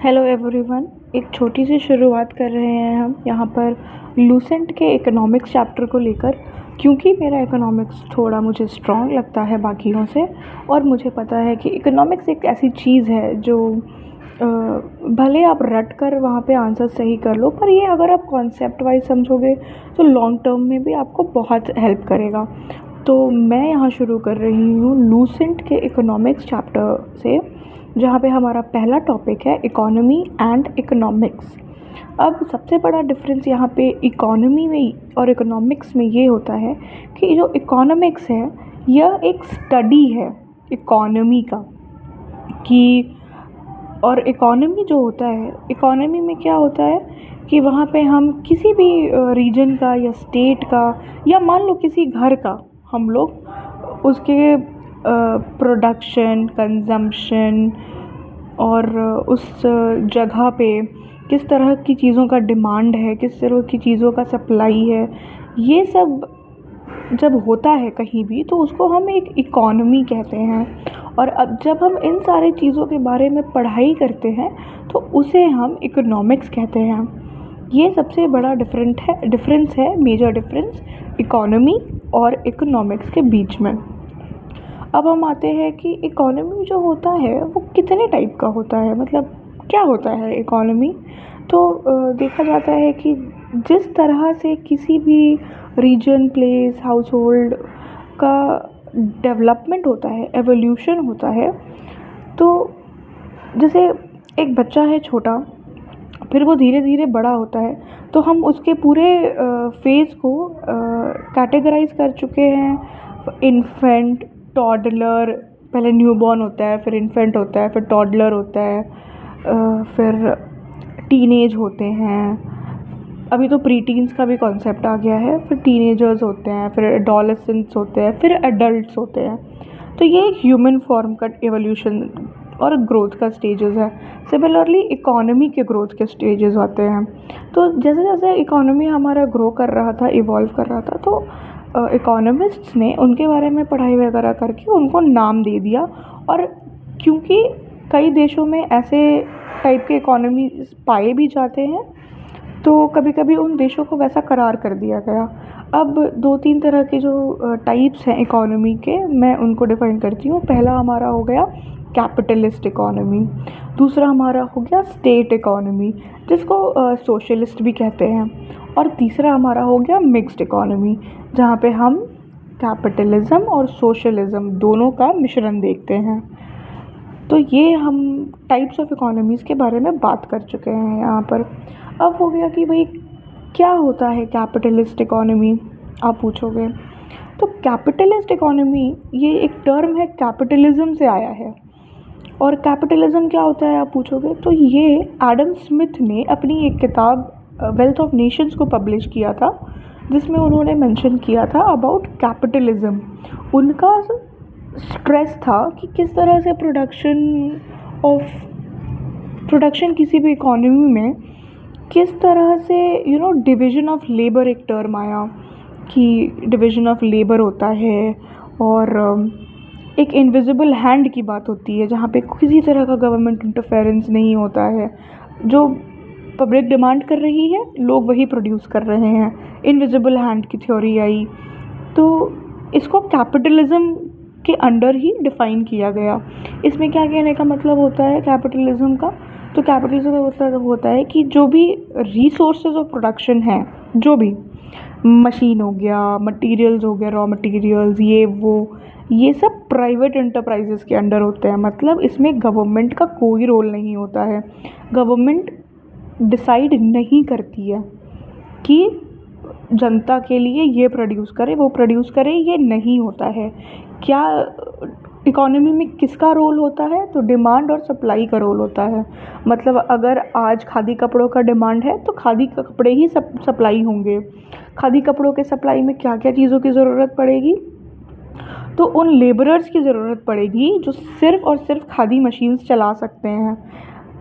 Hello everyone. एक छोटी सी शुरुआत कर रहे हैं हम यहाँ पर लूसेंट के इकोनॉमिक्स चैप्टर को लेकर, क्योंकि मेरा इकोनॉमिक्स थोड़ा मुझे स्ट्रॉन्ग लगता है बाकियों से। और मुझे पता है कि इकोनॉमिक्स एक ऐसी चीज़ है जो भले आप रट कर वहाँ पे आंसर सही कर लो, पर ये अगर आप कॉन्सेप्ट वाइज समझोगे तो लॉन्ग टर्म में भी आपको बहुत हेल्प करेगा। तो मैं यहाँ शुरू कर रही हूँ लूसेंट के इकोनॉमिक्स चैप्टर से, जहाँ पे हमारा पहला टॉपिक है इकोनॉमी एंड इकोनॉमिक्स। अब सबसे बड़ा डिफरेंस यहाँ पे इकोनॉमी में और इकोनॉमिक्स में ये होता है कि जो इकोनॉमिक्स है यह एक स्टडी है इकोनॉमी का, कि और इकोनॉमी जो होता है, इकोनॉमी में क्या होता है कि वहाँ पे हम किसी भी रीजन का या स्टेट का या मान लो किसी घर का हम लोग उसके प्रोडक्शन, कंजम्पशन और उस जगह पे किस तरह की चीज़ों का डिमांड है, किस तरह की चीज़ों का सप्लाई है, ये सब जब होता है कहीं भी तो उसको हम एक इकोनॉमी कहते हैं। और अब जब हम इन सारी चीज़ों के बारे में पढ़ाई करते हैं तो उसे हम इकोनॉमिक्स कहते हैं। ये सबसे बड़ा डिफरेंस है, मेजर डिफरेंस इकोनॉमी और इकोनॉमिक्स के बीच में। अब हम आते हैं कि इकोनॉमी जो होता है वो कितने टाइप का होता है, मतलब क्या होता है इकोनॉमी। तो देखा जाता है कि जिस तरह से किसी भी रीजन, प्लेस, हाउस होल्ड का डेवलपमेंट होता है, एवोल्यूशन होता है, तो जैसे एक बच्चा है छोटा, फिर वो धीरे धीरे बड़ा होता है, तो हम उसके पूरे फेज़ को कैटेगराइज कर चुके हैं। इन्फेंट, टॉडलर, पहले न्यूबॉर्न होता है, फिर इन्फेंट होता है, फिर टॉडलर होता है, फिर टीनेज होते हैं। अभी तो प्री टीन्स का भी कॉन्सेप्ट आ गया है, फिर टीनेजर्स होते हैं, फिर एडोलेसेंट्स होते हैं, फिर एडल्ट्स होते हैं। तो ये एक ह्यूमन फॉर्म का एवोल्यूशन और ग्रोथ का स्टेजेस है। सिमिलरली इकोनॉमी के ग्रोथ के स्टेजेस आते हैं। तो जैसे जैसे इकोनॉमी हमारा ग्रो कर रहा था, इवॉल्व कर रहा था, तो इकोनॉमिस्ट्स ने उनके बारे में पढ़ाई वगैरह करके उनको नाम दे दिया। और क्योंकि कई देशों में ऐसे टाइप के इकोनॉमी पाए भी जाते हैं, तो कभी कभी उन देशों को वैसा करार कर दिया गया। अब दो तीन तरह के जो टाइप्स हैं इकोनॉमी के, मैं उनको डिफाइन करती हूँ। पहला हमारा हो गया कैपिटलिस्ट इकोनॉमी, दूसरा हमारा हो गया स्टेट इकोनॉमी जिसको सोशलिस्ट भी कहते हैं, और तीसरा हमारा हो गया मिक्स्ड इकोनॉमी, जहाँ पे हम कैपिटलिज्म और सोशलिज्म दोनों का मिश्रण देखते हैं। तो ये हम टाइप्स ऑफ इकोनॉमीज़ के बारे में बात कर चुके हैं यहाँ पर। अब हो गया कि भाई क्या होता है कैपिटलिस्ट इकोनॉमी, आप पूछोगे। तो कैपिटलिस्ट इकोनॉमी ये एक टर्म है, कैपिटलिज्म से आया है। और कैपिटलिज्म क्या होता है, आप पूछोगे। तो ये एडम स्मिथ ने अपनी एक किताब वेल्थ ऑफ नेशंस को पब्लिश किया था, जिसमें उन्होंने मेंशन किया था अबाउट कैपिटलिज्म। उनका स्ट्रेस था कि किस तरह से प्रोडक्शन किसी भी इकोनॉमी में किस तरह से डिवीज़न ऑफ लेबर एक टर्म आया, कि डिवीज़न ऑफ लेबर होता है और एक इनविजिबल हैंड की बात होती है, जहाँ पे किसी तरह का गवर्नमेंट इंटरफेरेंस नहीं होता है। जो पब्लिक डिमांड कर रही है, लोग वही प्रोड्यूस कर रहे हैं। इनविजिबल हैंड की थ्योरी आई, तो इसको कैपिटलिज्म के अंडर ही डिफ़ाइन किया गया। इसमें क्या कहने का मतलब होता है कैपिटलिज्म का, तो कैपिटलिज्म का मतलब होता है कि जो भी रिसोर्सेज ऑफ प्रोडक्शन है, जो भी मशीन हो गया, मटेरियल्स हो गया, रॉ मटेरियल्स, ये सब प्राइवेट एंटरप्राइजेस के अंडर होते हैं। मतलब इसमें गवर्नमेंट का कोई रोल नहीं होता है। गवर्नमेंट डिसाइड नहीं करती है कि जनता के लिए ये प्रोड्यूस करे, वो प्रोड्यूस करे, ये नहीं होता है। क्या इकोनॉमी में किसका रोल होता है, तो डिमांड और सप्लाई का रोल होता है। मतलब अगर आज खादी कपड़ों का डिमांड है तो खादी कपड़े ही सप्लाई होंगे। खादी कपड़ों के सप्लाई में क्या क्या चीज़ों की ज़रूरत पड़ेगी, तो उन लेबरर्स की ज़रूरत पड़ेगी जो सिर्फ़ और सिर्फ खादी मशीन्स चला सकते हैं।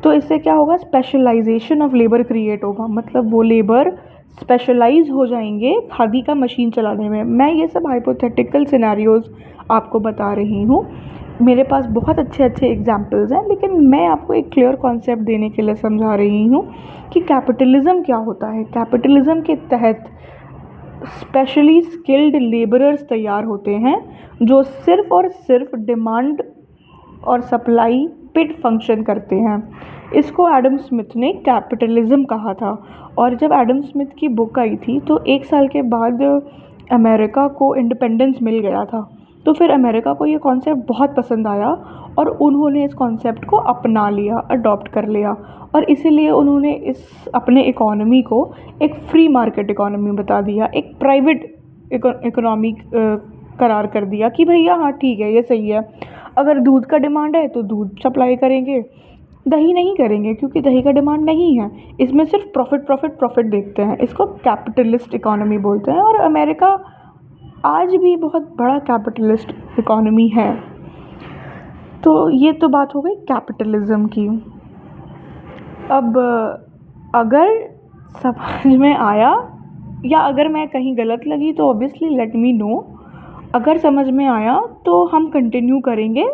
तो इससे क्या होगा, स्पेशलाइजेशन ऑफ लेबर क्रिएट होगा। मतलब वो लेबर स्पेशलाइज हो जाएंगे खादी का मशीन चलाने में। मैं ये सब हाइपोथेटिकल सिनेरियोज़ आपको बता रही हूँ। मेरे पास बहुत अच्छे अच्छे एग्जाम्पल्स हैं, लेकिन मैं आपको एक क्लियर कॉन्सेप्ट देने के लिए समझा रही हूँ कि कैपिटलिज़म क्या होता है। कैपिटलिज़म के तहत स्पेशली स्किल्ड लेबरर्स तैयार होते हैं जो सिर्फ़ और सिर्फ डिमांड और सप्लाई पे फंक्शन करते हैं। इसको एडम स्मिथ ने कैपिटलिज़म कहा था। और जब एडम स्मिथ की बुक आई थी तो 1 साल के बाद अमेरिका को इंडिपेंडेंस मिल गया था। तो फिर अमेरिका को ये कॉन्सेप्ट बहुत पसंद आया और उन्होंने इस कॉन्सेप्ट को अपना लिया, अडॉप्ट कर लिया, और इसीलिए उन्होंने इस अपने इकोनॉमी को एक फ्री मार्केट इकोनॉमी बता दिया, एक प्राइवेट इकोनॉमी करार कर दिया कि भैया हाँ ठीक है, ये सही है। अगर दूध का डिमांड है तो दूध सप्लाई करेंगे, दही नहीं करेंगे क्योंकि दही का डिमांड नहीं है। इसमें सिर्फ प्रॉफिट प्रॉफिट प्रॉफिट देखते हैं। इसको कैपिटलिस्ट इकोनॉमी बोलते हैं और अमेरिका आज भी बहुत बड़ा कैपिटलिस्ट इकोनॉमी है। तो ये तो बात हो गई कैपिटलिज्म की। अब अगर समझ में आया या अगर मैं कहीं गलत लगी तो ऑब्वियसली लेट मी नो। अगर समझ में आया तो हम कंटिन्यू करेंगे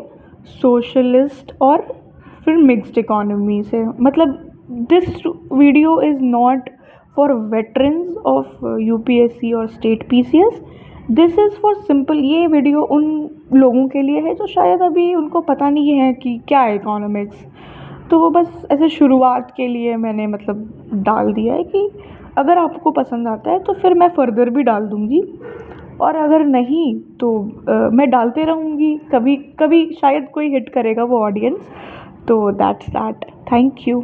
सोशलिस्ट और फिर मिक्स्ड इकोनॉमी से। मतलब this video is not for veterans of UPSC और state PCS. This is for simple, ये वीडियो उन लोगों के लिए है जो शायद अभी उनको पता नहीं है कि क्या है इकोनॉमिक्स। तो वो बस ऐसे शुरुआत के लिए मैंने मतलब डाल दिया है कि अगर आपको पसंद आता है तो फिर मैं फ़र्दर भी डाल दूँगी, और अगर नहीं तो मैं डालते रहूँगी। कभी कभी शायद कोई हिट करेगा वो ऑडियंस। तो दैट्स दैट। Thank you.